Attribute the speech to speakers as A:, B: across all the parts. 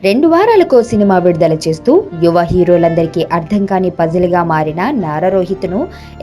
A: 2 వారాలకో cinema విడుదల చేస్తూ యువ హీరోలందరికీ అర్థం కాని పజిల్గా మారిన నారా రోహిత్ను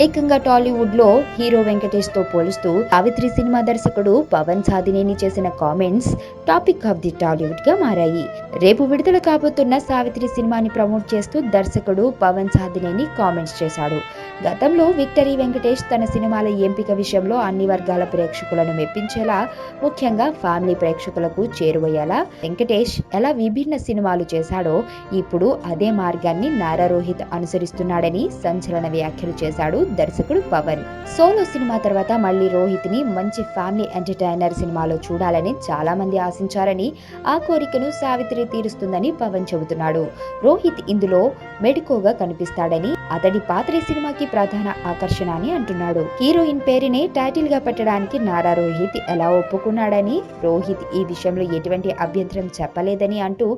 A: ఏకంగా టాలీవుడ్లో హీరో వెంకటేష్తో పోలుస్తూ సావిత్రి సినిమా దర్శకుడు పవన్ సాధినేని చేసిన కామెంట్స్ టాపిక్ ఆఫ్ ది టాలీవుడ్గా మారాయి. రేపు విడుదల కాబోతున్న సావిత్రి సినిమాని ప్రమోట్ చేస్తూ దర్శకుడు పవన్ సాధినేని కామెంట్స్ చేశాడు. గతంలో విక్టరీ వెంకటేష్ తన సినిమాల ఎంపిక విషయంలో అన్ని వర్గాల ప్రేక్షకులను మెప్పించేలా, ముఖ్యంగా ఫ్యామిలీ ప్రేక్షకులకు చేరువయ్యేలా వెంకటేష్ ఎలా విభిన్న సినిమాలు చేశాడో ఇప్పుడు అదే మార్గాన్ని నారా రోహిత్ అనుసరిస్తున్నాడని సంచలన వ్యాఖ్యలు చేశాడు దర్శకుడు పవన్. సోలో సినిమా తర్వాత మళ్ళీ రోహిత్ ని మంచి ఫ్యామిలీ ఎంటర్టైనర్ సినిమాలో చూడాలని చాలా మంది ఆశించారని, ఆ కోరికను సావిత్రి తీరుస్తుందని పవన్ చెబుతున్నాడు. రోహిత్ ఇందులో మెడికోగా కనిపిస్తాడని, అతడి పాత్ర సినిమాకి ప్రధాన ఆకర్షణ అని అంటున్నాడు. హీరోయిన్ పేరునే టైటిల్ గా పెట్టడానికి నారా రోహిత్ ఎలా ఒప్పుకున్నాడని, రోహిత్ ఈ విషయంలో ఎటువంటి అభ్యంతరం చెప్పలేదని అంటూ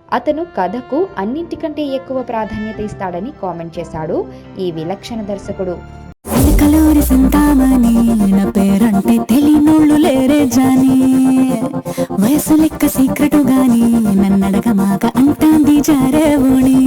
A: అతను కథకు అన్నింటికంటే ఎక్కువ ప్రాధాన్యత ఇస్తాడని కామెంట్ చేశాడు ఈ విలక్షణ దర్శకుడు.
B: కలూరి సింతామణి నా పేరంటే తెలియనోళ్ళు లేరే జాని, వయసు లెక్క సీక్రెట్ గాని నన్నడగ మాక అంటాంది జారేవుని.